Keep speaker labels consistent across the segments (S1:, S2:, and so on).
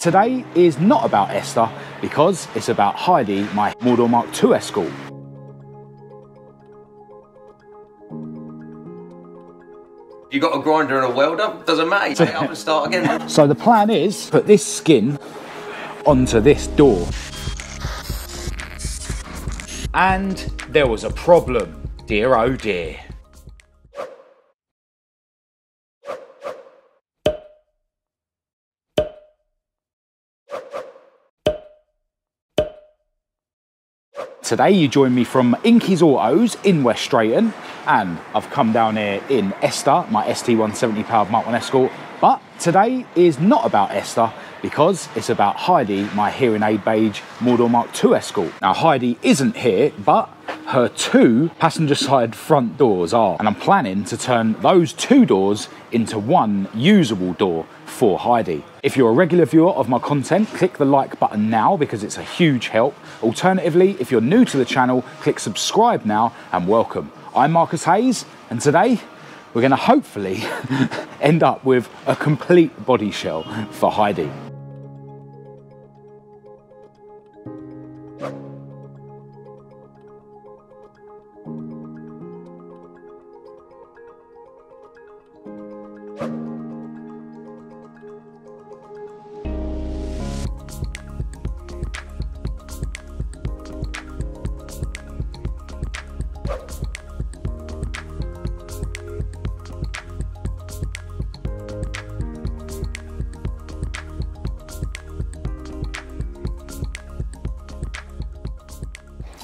S1: today is not about Esther because it's about Heidi, my Mk2 Escort.
S2: You got a grinder and a welder, doesn't matter, you take it up and start again.
S1: So the plan is put this skin onto this door. And there was a problem, dear oh dear. Today you join me from Inky's Autos in West Drayton, and I've come down here in Esther, my ST170 powered Mk2 Escort. But today is not about Esther because it's about Heidi, my hearing aid beige Mk2 Escort. Now Heidi isn't here, but her two passenger side front doors are, and I'm planning to turn those two doors into one usable door for Heidi. If you're a regular viewer of my content, click the like button now because it's a huge help. Alternatively, if you're new to the channel, click subscribe now and welcome. I'm Marcus Hayes, and today we're going to hopefully end up with a complete body shell for Heidi.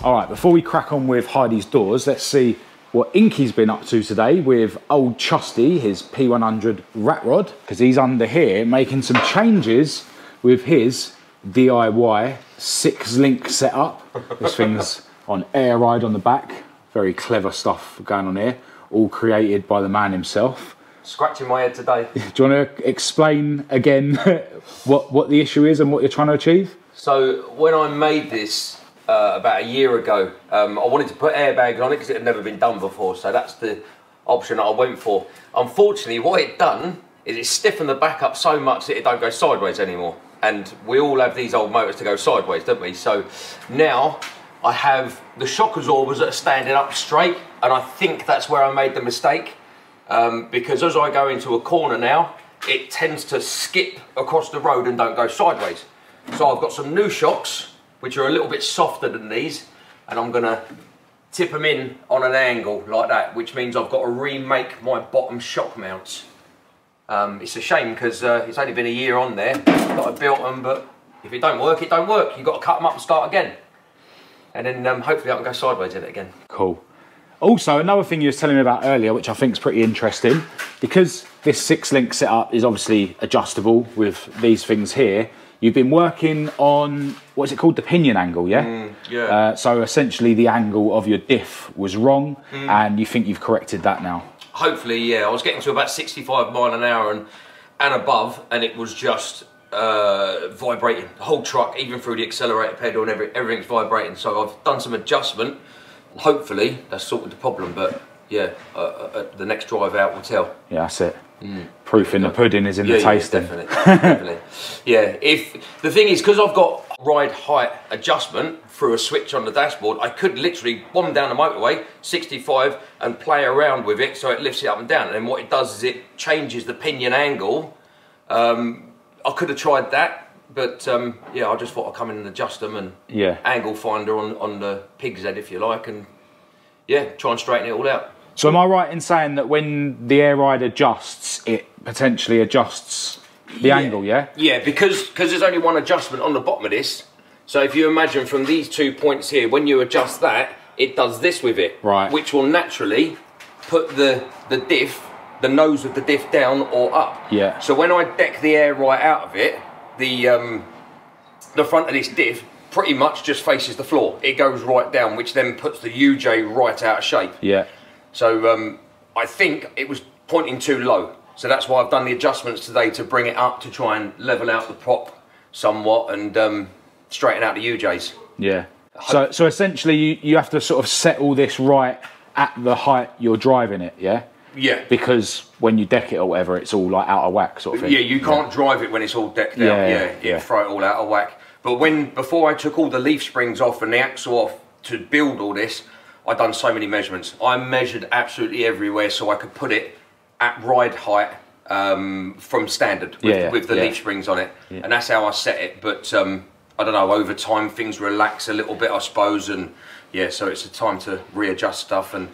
S1: All right, before we crack on with Heidi's doors, let's see what Inky's been up to today with old Chusty, his P100 rat rod, because he's under here making some changes with his DIY 6-link setup. This thing's on air ride on the back. Very clever stuff going on here, all created by the man himself.
S2: Scratching my head today.
S1: Do you want to explain again what the issue is and what you're trying to achieve?
S2: So when I made this, about a year ago, I wanted to put airbags on it because it had never been done before, so that's the option that I went for. Unfortunately, what it done is it stiffened the back up so much that it don't go sideways anymore, and we all have these old motors to go sideways, don't we? So now I have the shock absorbers that are standing up straight, and I think that's where I made the mistake, because as I go into a corner now, it tends to skip across the road and don't go sideways. So I've got some new shocks which are a little bit softer than these, and I'm gonna tip them in on an angle like that, which means I've got to remake my bottom shock mounts. It's a shame because it's only been a year on there that I built them, but if it don't work, it don't work. You've got to cut them up and start again. And then hopefully I can go sideways in it again.
S1: Cool. Also, another thing you were telling me about earlier, which I think is pretty interesting, because this 6-link setup is obviously adjustable with these things here, you've been working on, what's it called, the pinion angle, yeah?
S2: Yeah.
S1: So essentially the angle of your diff was wrong, and you think you've corrected that now?
S2: Hopefully, yeah. I was getting to about 65 miles an hour and above, and it was just vibrating. The whole truck, even through the accelerator pedal and everything's vibrating. So I've done some adjustment. Hopefully that's sorted the problem, but yeah, the next drive out will tell.
S1: Yeah, that's it. Proof in the pudding is in the tasting.
S2: Yeah, definitely. Yeah, if the thing is, because I've got ride height adjustment through a switch on the dashboard, I could literally bomb down the motorway 65 and play around with it so it lifts it up and down, and then what it does is it changes the pinion angle. I could have tried that, but yeah, I just thought I'd come in and adjust them and angle finder on the pig's head, if you like, and yeah, try and straighten it all out.
S1: So am I right in saying that when the air ride adjusts, it potentially adjusts the angle, yeah?
S2: Yeah, because there's only one adjustment on the bottom of this. So if you imagine from these 2 points here, when you adjust that, it does this with it. Right. Which will naturally put the diff, the nose of the diff down or up. Yeah. So when I deck the air right out of it, the front of this diff pretty much just faces the floor. It goes right down, which then puts the UJ right out of shape. Yeah. So I think it was pointing too low. So that's why I've done the adjustments today to bring it up to try and level out the prop somewhat and straighten out the UJs. Yeah. So essentially you have to sort of set all this right at the height you're driving it, yeah? Yeah.
S1: Because when you deck it or whatever, it's all like out of whack sort of thing.
S2: Yeah, you can't drive it when it's all decked out. Yeah, throw it all out of whack. But before I took all the leaf springs off and the axle off to build all this, I'd done so many measurements. I measured absolutely everywhere so I could put it at ride height from standard with the leaf springs on it. Yeah. And that's how I set it. But I don't know, over time things relax a little bit, I suppose. And yeah, so it's a time to readjust stuff. And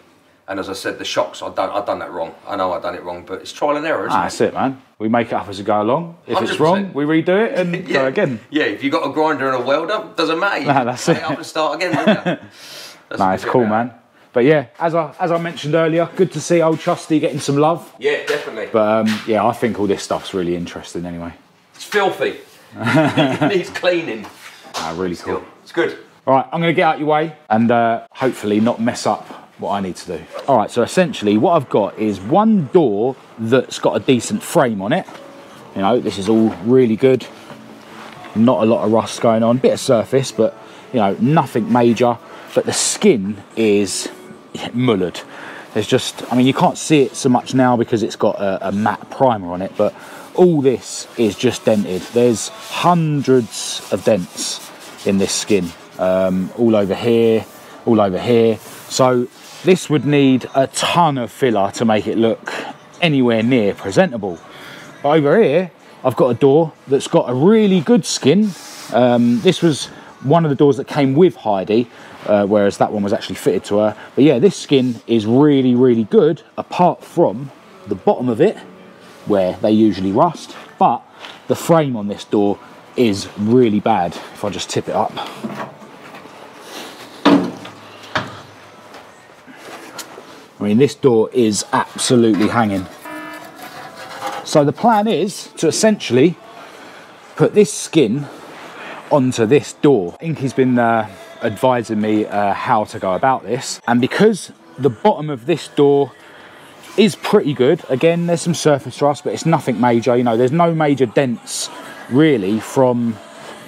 S2: as I said, the shocks, I've done that wrong. I know I've done it wrong, but it's trial and error, isn't it? That's it, man. We make it up as we go along. If 100%. It's wrong, we redo it and go again. Yeah, if you've got a grinder and a welder, doesn't matter.
S1: Nah, that's it.
S2: Up and start again, don't you?
S1: Nah, it's cool, man. But yeah, as I mentioned earlier, good to see old Trusty getting some love.
S2: Yeah, definitely.
S1: But yeah, I think all this stuff's really interesting anyway.
S2: It's filthy. It needs cleaning.
S1: Nah, really cool.
S2: It's good.
S1: All right, I'm going to get out your way and hopefully not mess up what I need to do. All right, so essentially what I've got is one door that's got a decent frame on it. You know, this is all really good. Not a lot of rust going on, bit of surface, but you know, nothing major. But the skin is mullered. There's just, I mean, you can't see it so much now because it's got a matte primer on it, but all this is just dented. There's hundreds of dents in this skin, all over here, all over here. So this would need a ton of filler to make it look anywhere near presentable. But over here, I've got a door that's got a really good skin. This was one of the doors that came with Heidi, whereas that one was actually fitted to her. But yeah, this skin is really, really good, apart from the bottom of it, where they usually rust. But the frame on this door is really bad. If I just tip it up. I mean, this door is absolutely hanging. So the plan is to essentially put this skin onto this door. Inky's been advising me how to go about this. And because the bottom of this door is pretty good, again, there's some surface rust, but it's nothing major. You know, there's no major dents really from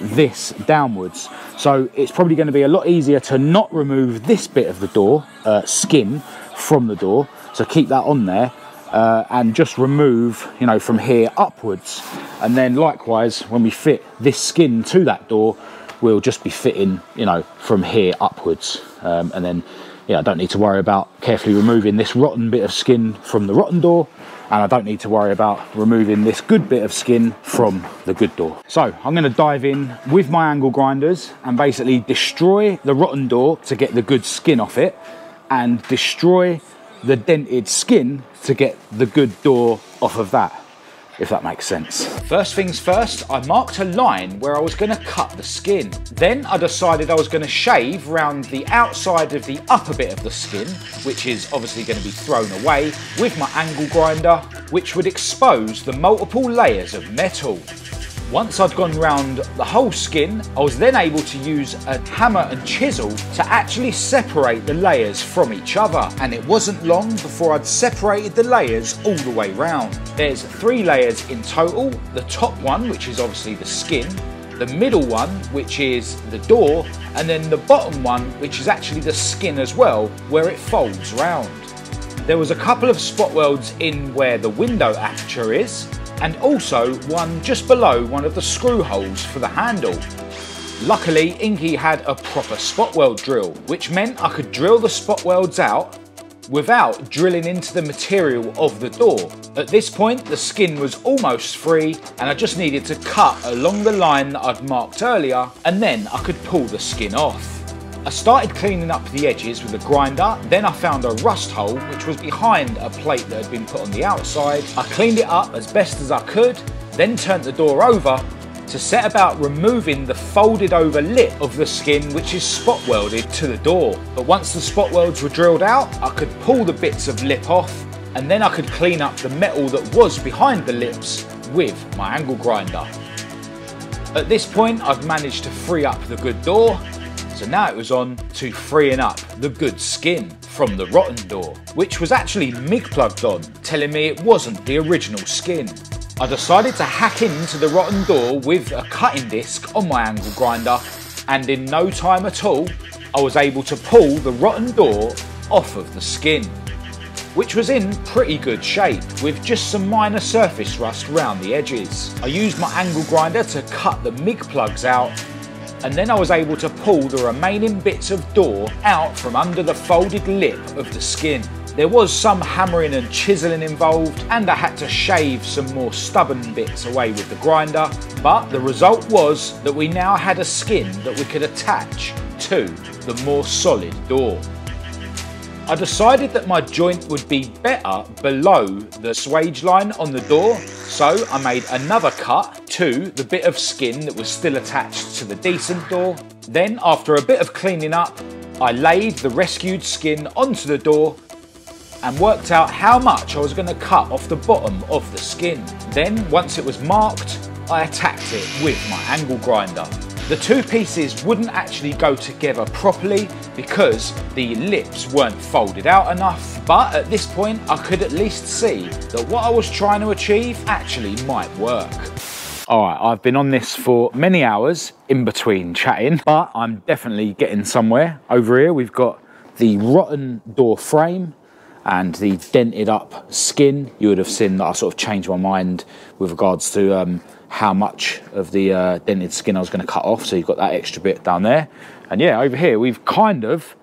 S1: this downwards. So it's probably going to be a lot easier to not remove this bit of the door, skin, from the door, so keep that on there and just remove, you know, from here upwards. And then likewise, when we fit this skin to that door, we'll just be fitting, you know, from here upwards. And then, yeah, I don't need to worry about carefully removing this rotten bit of skin from the rotten door, and I don't need to worry about removing this good bit of skin from the good door. So I'm going to dive in with my angle grinders and basically destroy the rotten door to get the good skin off it, and destroy the dented skin to get the good door off of that, if that makes sense. First things first, I marked a line where I was going to cut the skin. Then I decided I was going to shave around the outside of the upper bit of the skin, which is obviously going to be thrown away, with my angle grinder, which would expose the multiple layers of metal. Once I'd gone round the whole skin, I was then able to use a hammer and chisel to actually separate the layers from each other. And it wasn't long before I'd separated the layers all the way round. There's 3 layers in total. The top one, which is obviously the skin, the middle one, which is the door, and then the bottom one, which is actually the skin as well, where it folds round. There was a couple of spot welds in where the window aperture is, and also one just below one of the screw holes for the handle. Luckily, Inky had a proper spot weld drill, which meant I could drill the spot welds out without drilling into the material of the door. At this point, the skin was almost free, and I just needed to cut along the line that I'd marked earlier, and then I could pull the skin off. I started cleaning up the edges with a grinder, then I found a rust hole which was behind a plate that had been put on the outside. I cleaned it up as best as I could, then turned the door over to set about removing the folded over lip of the skin which is spot welded to the door. But once the spot welds were drilled out, I could pull the bits of lip off, and then I could clean up the metal that was behind the lips with my angle grinder. At this point, I'd managed to free up the good door. So now it was on to freeing up the good skin from the rotten door, which was actually MIG plugged on, telling me it wasn't the original skin. I decided to hack into the rotten door with a cutting disc on my angle grinder, and in no time at all, I was able to pull the rotten door off of the skin. which was in pretty good shape, with just some minor surface rust around the edges. I used my angle grinder to cut the MIG plugs out, and then I was able to pull the remaining bits of door out from under the folded lip of the skin. There was some hammering and chiseling involved, and I had to shave some more stubborn bits away with the grinder, but the result was that we now had a skin that we could attach to the more solid door. I decided that my joint would be better below the swage line on the door, so I made another cut to the bit of skin that was still attached to the decent door. Then, after a bit of cleaning up, I laid the rescued skin onto the door and worked out how much I was going to cut off the bottom of the skin. Then, once it was marked, I attacked it with my angle grinder. The two pieces wouldn't actually go together properly because the lips weren't folded out enough, but at this point I could at least see that what I was trying to achieve actually might work. Alright, I've been on this for many hours in between chatting, but I'm definitely getting somewhere. Over here we've got the rotten door frame and the dented up skin. You would have seen that I sort of changed my mind with regards to how much of the dented skin I was going to cut off, so you've got that extra bit down there. And yeah, over here we've kind of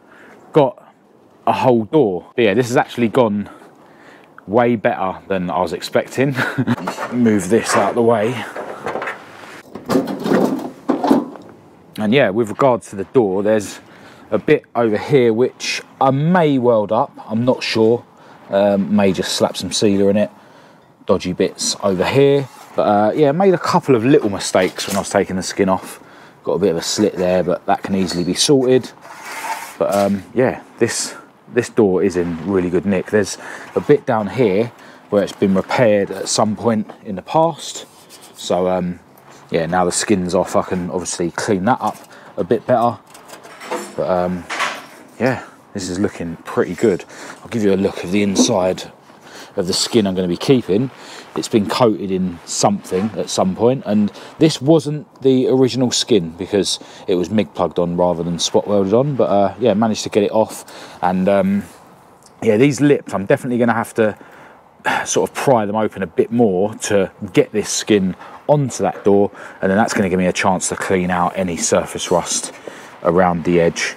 S1: got a whole door. But yeah, this has actually gone way better than I was expecting. Move this out of the way. And yeah, with regards to the door, there's a bit over here which I may weld up, I'm not sure. May just slap some sealer in it. Dodgy bits over here. But yeah, made a couple of little mistakes when I was taking the skin off. Got a bit of a slit there, but that can easily be sorted. But yeah, this door is in really good nick. There's a bit down here where it's been repaired at some point in the past. So yeah, now the skin's off, I can obviously clean that up a bit better. But yeah, this is looking pretty good. I'll give you a look of the inside of the skin I'm going to be keeping. It's been coated in something at some point, and this wasn't the original skin because it was MIG plugged on rather than spot welded on. But yeah, managed to get it off. And yeah, these lips, I'm definitely going to have to sort of pry them open a bit more to get this skin onto that door, and then that's going to give me a chance to clean out any surface rust around the edge,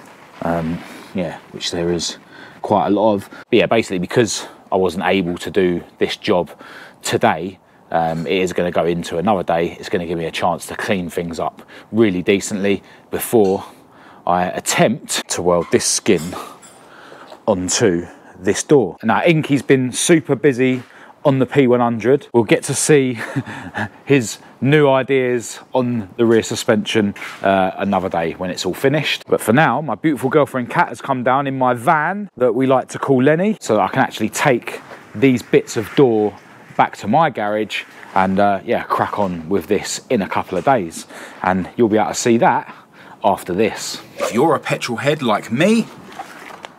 S1: yeah, which there is quite a lot of. But yeah, basically because I wasn't able to do this job today, it is going to go into another day. It's going to give me a chance to clean things up really decently before I attempt to weld this skin onto this door. Now, Inky's been super busy on the P100. We'll get to see his new ideas on the rear suspension another day when it's all finished. But for now, my beautiful girlfriend Kat has come down in my van that we like to call Lenny, so that I can actually take these bits of door back to my garage and yeah, crack on with this in a couple of days. And you'll be able to see that after this. If you're a petrol head like me,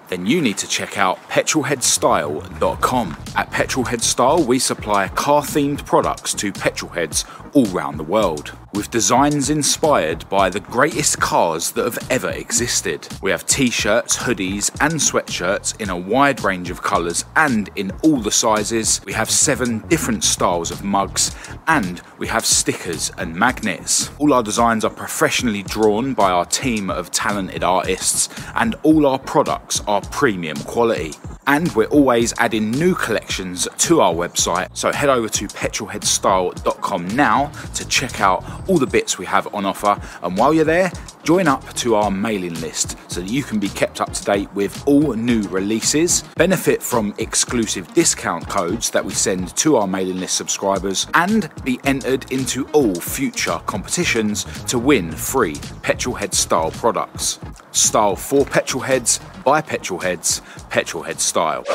S1: then you need to check out petrolheadstyle.com. At Petrolhead Style, we supply car-themed products to petrolheads all around the world, with designs inspired by the greatest cars that have ever existed. We have t-shirts, hoodies and sweatshirts in a wide range of colours and in all the sizes. We have 7 different styles of mugs, and we have stickers and magnets. All our designs are professionally drawn by our team of talented artists, and all our products are premium quality. And we're always adding new collections to our website, so head over to petrolheadstyle.com now to check out all the bits we have on offer. And while you're there, join up to our mailing list so that you can be kept up to date with all new releases, benefit from exclusive discount codes that we send to our mailing list subscribers, and be entered into all future competitions to win free Petrolhead Style products. Style for petrolheads, by petrolheads, Petrolhead Style.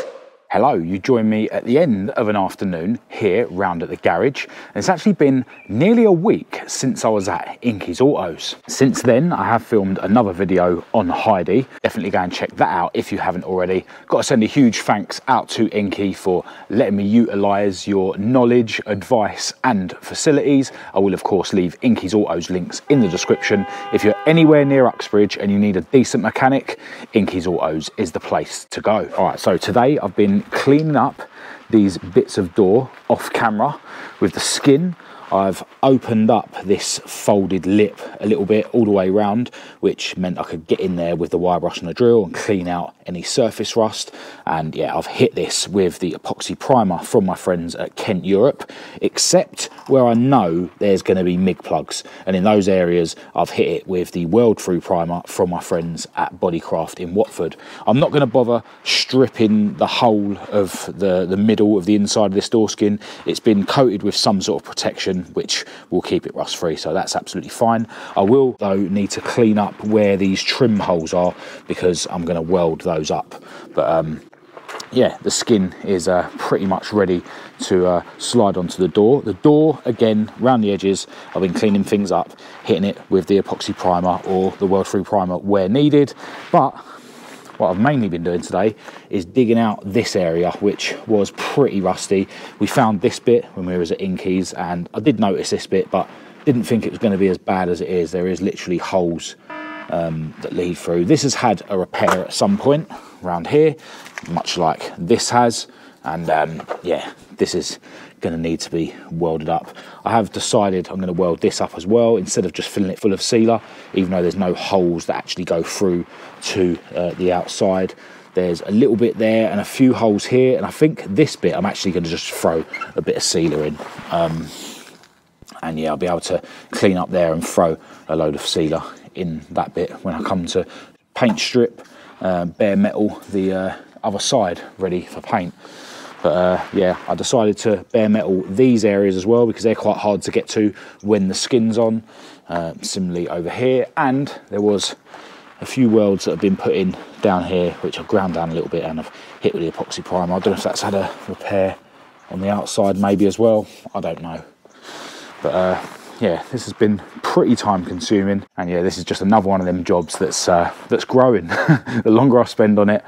S1: Hello, you join me at the end of an afternoon here round at the garage, and it's actually been nearly a week since I was at Inky's Autos. Since then, I have filmed another video on Heidi. Definitely go and check that out if you haven't already. Got to send a huge thanks out to Inky for letting me utilise your knowledge, advice and facilities. I will of course leave Inky's Autos links in the description. If you're anywhere near Uxbridge and you need a decent mechanic, Inky's Autos is the place to go. All right, so today I've been been cleaning up these bits of door off camera with the skin. I've opened up this folded lip a little bit all the way around, which meant I could get in there with the wire brush and the drill and clean out any surface rust. And yeah, I've hit this with the epoxy primer from my friends at Kent Europe, except where I know there's going to be MIG plugs. And in those areas, I've hit it with the weld through primer from my friends at BODICRAFT in Watford. I'm not going to bother stripping the whole of the middle of the inside of this door skin. It's been coated with some sort of protection which will keep it rust free, so that's absolutely fine. I will though need to clean up where these trim holes are because I'm going to weld those up. But yeah, the skin is pretty much ready to slide onto the door. The door, again, around the edges, I've been cleaning things up, hitting it with the epoxy primer or the weld through primer where needed. But what I've mainly been doing today is digging out this area, which was pretty rusty. We found this bit when we was at Inky's, and I did notice this bit, but didn't think it was going to be as bad as it is. There is literally holes that lead through. This has had a repair at some point around here, much like this has, and yeah, this is going to need to be welded up. I have decided I'm going to weld this up as well instead of just filling it full of sealer, even though there's no holes that actually go through to the outside. There's a little bit there and a few holes here, and I think this bit I'm actually going to just throw a bit of sealer in, and yeah, I'll be able to clean up there and throw a load of sealer in that bit when I come to paint strip, bare metal the other side ready for paint. But yeah, I decided to bare metal these areas as well because they're quite hard to get to when the skin's on. Similarly over here, and there was a few welds that have been put in down here which I've ground down a little bit and I've hit with the epoxy primer. I don't know if that's had a repair on the outside maybe as well, I don't know. But yeah, this has been pretty time consuming, and yeah, this is just another one of them jobs that's growing. The longer I spend on it,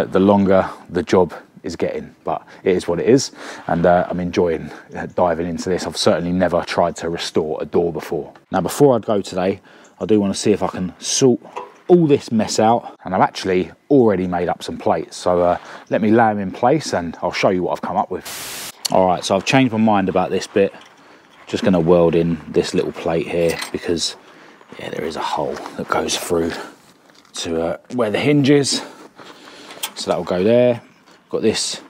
S1: the longer the job is getting, but it is what it is, and I'm enjoying diving into this. I've certainly never tried to restore a door before. Now, before I go today, I do want to see if I can sort all this mess out, and I've actually already made up some plates, so let me lay them in place and I'll show you what I've come up with. All right, so I've changed my mind about this bit. Just going to weld in this little plate here because yeah, there is a hole that goes through to where the hinge is, so that will go there. Got this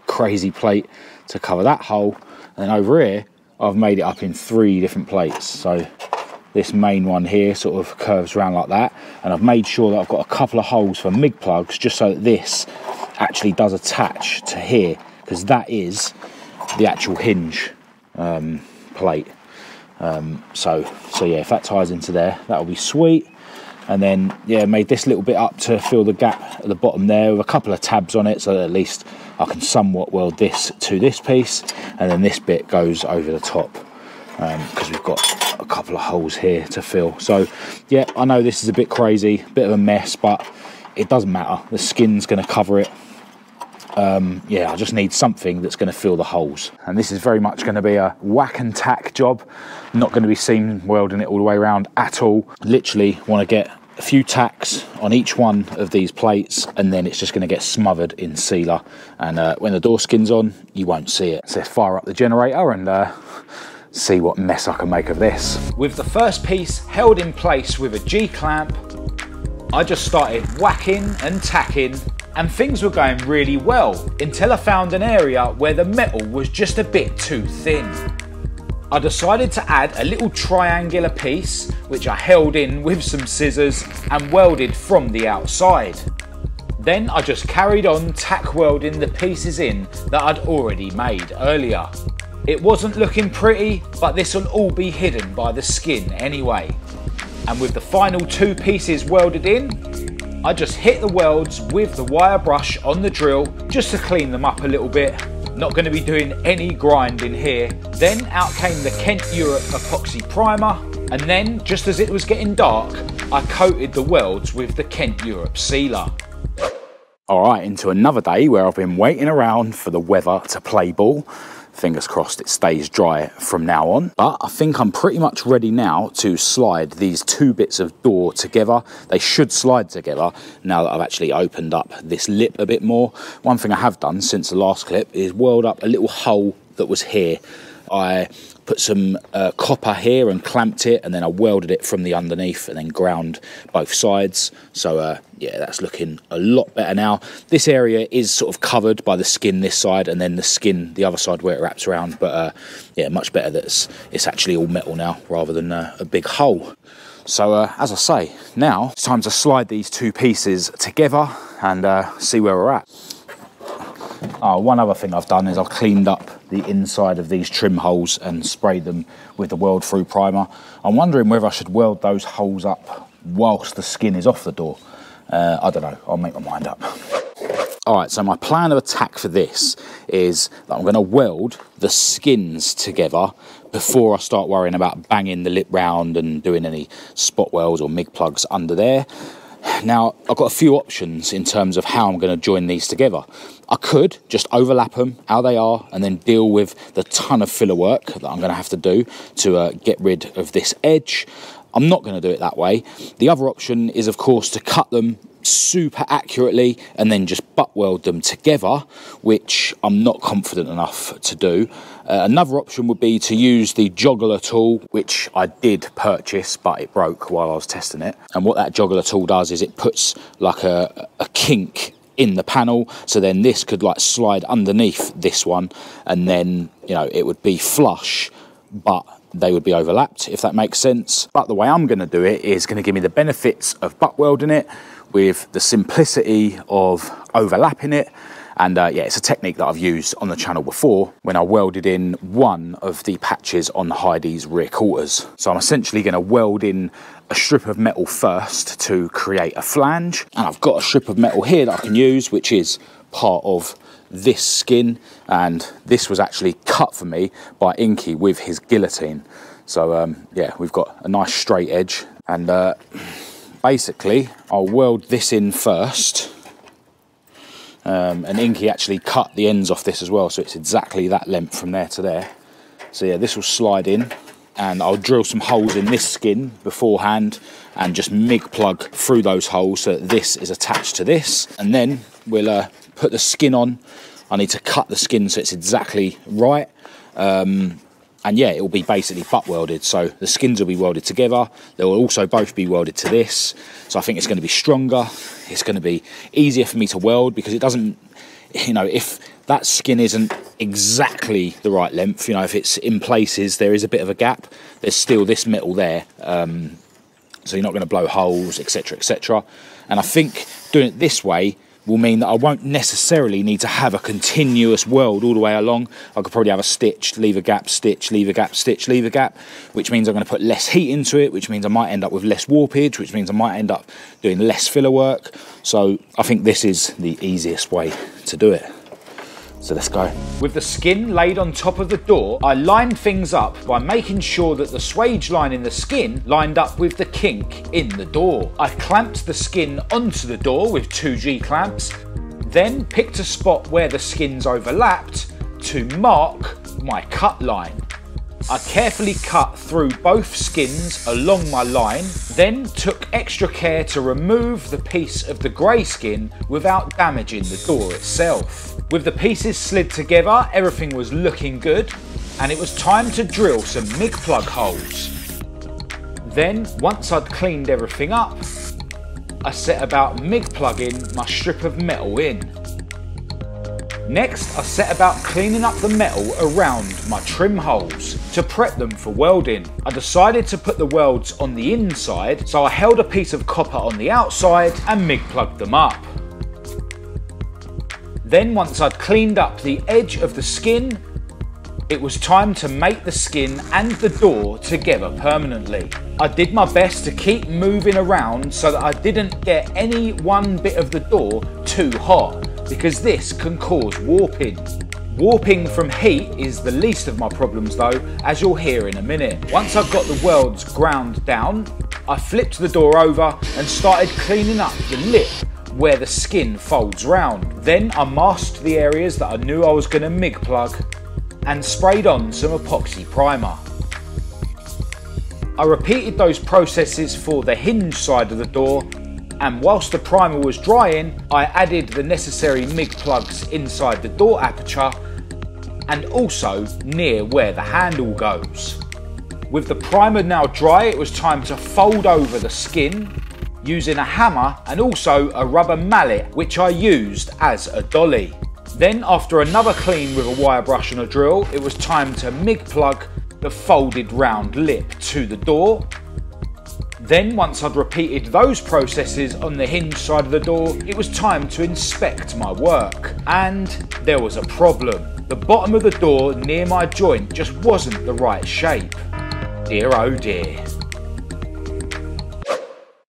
S1: crazy plate to cover that hole, and then over here I've made it up in 3 different plates. So this main one here sort of curves around like that, and I've made sure that I've got a couple of holes for MIG plugs just so that this actually does attach to here, because that is the actual hinge plate. So yeah, if that ties into there, that'll be sweet. And then yeah, made this little bit up to fill the gap at the bottom there with a couple of tabs on it, so that at least I can somewhat weld this to this piece, and then this bit goes over the top because we've got a couple of holes here to fill. So yeah, I know this is a bit crazy, bit of a mess, but it doesn't matter, the skin's going to cover it. Yeah, I just need something that's going to fill the holes, and this is very much going to be a whack and tack job. Not going to be seam welding it all the way around at all. Literally want to get a few tacks on each one of these plates, and then it's just going to get smothered in sealer, and when the door skin's on you won't see it. So fire up the generator and see what mess I can make of this. With the first piece held in place with a G-clamp, I just started whacking and tacking, and things were going really well until I found an area where the metal was just a bit too thin. I decided to add a little triangular piece which I held in with some scissors and welded from the outside. Then I just carried on tack welding the pieces in that I'd already made earlier. It wasn't looking pretty, but this will all be hidden by the skin anyway. And with the final 2 pieces welded in, I just hit the welds with the wire brush on the drill just to clean them up a little bit. Not going to be doing any grinding here. Then out came the Kent Europe epoxy primer, and then just as it was getting dark, I coated the welds with the Kent Europe sealer. All right, into another day where I've been waiting around for the weather to play ball. fingers crossed it stays dry from now on. But I think I'm pretty much ready now to slide these two bits of door together. They should slide together now that I've actually opened up this lip a bit more. One thing I have done since the last clip is weld up a little hole that was here. I put some copper here and clamped it, and then I welded it from the underneath and then ground both sides. So yeah, that's looking a lot better now. This area is sort of covered by the skin this side, and then the skin the other side where it wraps around. But yeah, much better that it's actually all metal now rather than a big hole. So as I say, now it's time to slide these two pieces together and see where we're at. One other thing I've done is I've cleaned up the inside of these trim holes and sprayed them with the weld through primer. I'm wondering whether I should weld those holes up whilst the skin is off the door. I don't know, I'll make my mind up. All right, so my plan of attack for this is that I'm going to weld the skins together before I start worrying about banging the lip round and doing any spot welds or MIG plugs under there. Now, I've got a few options in terms of how I'm going to join these together. I could just overlap them how they are and then deal with the ton of filler work that I'm going to have to do to get rid of this edge. I'm not going to do it that way. The other option is, of course, to cut them super accurately and then just butt weld them together, which I'm not confident enough to do. Another option would be to use the joggler tool, which I did purchase, but it broke while I was testing it. And what that joggler tool does is it puts like a kink in the panel, so then this could like slide underneath this one, and then, you know, it would be flush, but they would be overlapped, if that makes sense. But the way I'm going to do it is going to give me the benefits of butt welding it with the simplicity of overlapping it. And yeah, it's a technique that I've used on the channel before when I welded in one of the patches on Heidi's rear quarters. So I'm essentially going to weld in a strip of metal first to create a flange. And I've got a strip of metal here that I can use, which is part of this skin. And this was actually cut for me by Inky with his guillotine. So yeah, we've got a nice straight edge. And basically, I'll weld this in first. And Inky actually cut the ends off this as well, so it's exactly that length from there to there. So yeah, this will slide in, and I'll drill some holes in this skin beforehand and just MIG plug through those holes so that this is attached to this. And then we'll put the skin on. I need to cut the skin so it's exactly right. And yeah, it will be basically butt welded. So the skins will be welded together. They will also both be welded to this. So I think it's going to be stronger. It's going to be easier for me to weld because it doesn't, you know, if that skin isn't exactly the right length, you know, if it's in places, there is a bit of a gap, there's still this metal there. So you're not going to blow holes, etc., etc. And I think doing it this way will mean that I won't necessarily need to have a continuous weld all the way along. I could probably have a stitch, leave a gap, stitch, leave a gap, stitch, leave a gap, which means I'm going to put less heat into it, which means I might end up with less warpage, which means I might end up doing less filler work. So I think this is the easiest way to do it. So let's go. With the skin laid on top of the door, I lined things up by making sure that the swage line in the skin lined up with the kink in the door. I clamped the skin onto the door with 2G clamps, then picked a spot where the skins overlapped to mark my cut line. I carefully cut through both skins along my line, then took extra care to remove the piece of the grey skin without damaging the door itself. With the pieces slid together, everything was looking good, and it was time to drill some MIG plug holes. Then, once I'd cleaned everything up, I set about MIG plugging my strip of metal in. Next, I set about cleaning up the metal around my trim holes to prep them for welding. I decided to put the welds on the inside, so I held a piece of copper on the outside and MIG plugged them up. Then, once I'd cleaned up the edge of the skin, it was time to make the skin and the door together permanently. I did my best to keep moving around so that I didn't get any one bit of the door too hot, because this can cause warping. Warping from heat is the least of my problems though, as you'll hear in a minute. Once I've got the welds ground down, I flipped the door over and started cleaning up the lip where the skin folds round. Then I masked the areas that I knew I was going to MIG plug and sprayed on some epoxy primer. I repeated those processes for the hinge side of the door, and whilst the primer was drying, I added the necessary MIG plugs inside the door aperture and also near where the handle goes. With the primer now dry, it was time to fold over the skin using a hammer and also a rubber mallet, which I used as a dolly. Then after another clean with a wire brush and a drill, it was time to MIG plug the folded round lip to the door. Then once I'd repeated those processes on the hinge side of the door, it was time to inspect my work. And there was a problem. The bottom of the door near my joint just wasn't the right shape. Dear oh dear.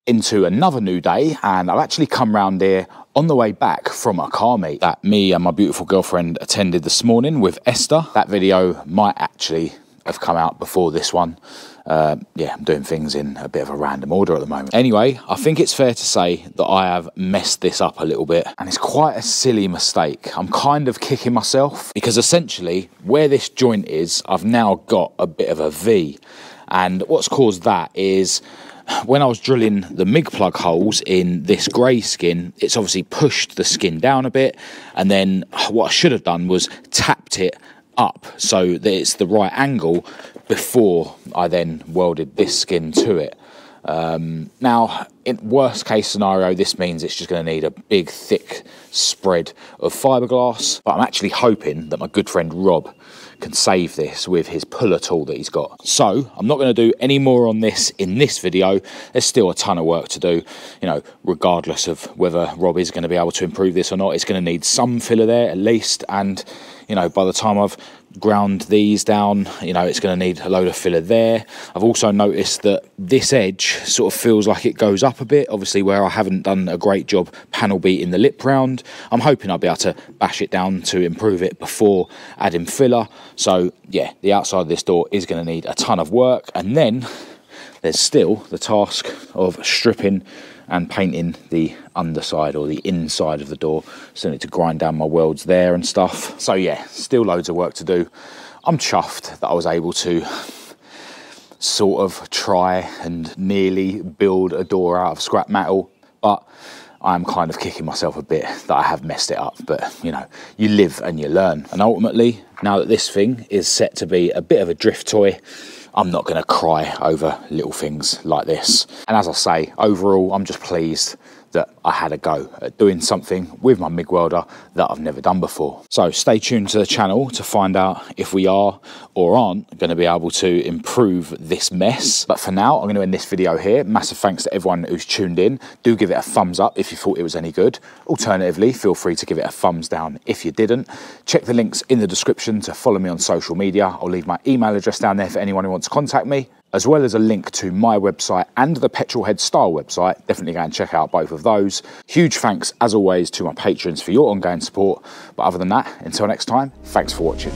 S1: Into another new day, and I've actually come round here on the way back from a car meet that me and my beautiful girlfriend attended this morning with Esther. That video might actually have come out before this one. Yeah, I'm doing things in a bit of a random order at the moment. Anyway, I think it's fair to say that I have messed this up a little bit, and it's quite a silly mistake. I'm kind of kicking myself because essentially where this joint is, I've now got a bit of a V, and what's caused that is when I was drilling the MIG plug holes in this grey skin, it's obviously pushed the skin down a bit, and then what I should have done was tapped it up so that it's the right angle before I then welded this skin to it. Now, in worst case scenario, this means it's just going to need a big thick spread of fiberglass, but I'm actually hoping that my good friend Rob can save this with his puller tool that he's got. So I'm not going to do any more on this in this video. There's still a ton of work to do, you know, regardless of whether Rob is going to be able to improve this or not. It's going to need some filler there at least, and you know, by the time I've ground these down, you know, it's going to need a load of filler there. I've also noticed that this edge sort of feels like it goes up a bit, obviously where I haven't done a great job panel beating the lip round. I'm hoping I'll be able to bash it down to improve it before adding filler. So yeah, the outside of this door is going to need a ton of work, and then there's still the task of stripping and painting the underside or the inside of the door. Still need to grind down my welds there and stuff. So yeah, still loads of work to do. I'm chuffed that I was able to sort of try and nearly build a door out of scrap metal, but I'm kind of kicking myself a bit that I have messed it up. But you know, you live and you learn. And ultimately, now that this thing is set to be a bit of a drift toy, I'm not going to cry over little things like this. And as I say, overall, I'm just pleased that I had a go at doing something with my MIG welder that I've never done before. So stay tuned to the channel to find out if we are or aren't going to be able to improve this mess. But for now, I'm going to end this video here. Massive thanks to everyone who's tuned in. Do give it a thumbs up if you thought it was any good. Alternatively, feel free to give it a thumbs down if you didn't. Check the links in the description to follow me on social media. I'll leave my email address down there for anyone who wants to contact me, as well as a link to my website and the Petrolhead Style website. Definitely go and check out both of those. Huge thanks, as always, to my patrons for your ongoing support. But other than that, until next time, thanks for watching.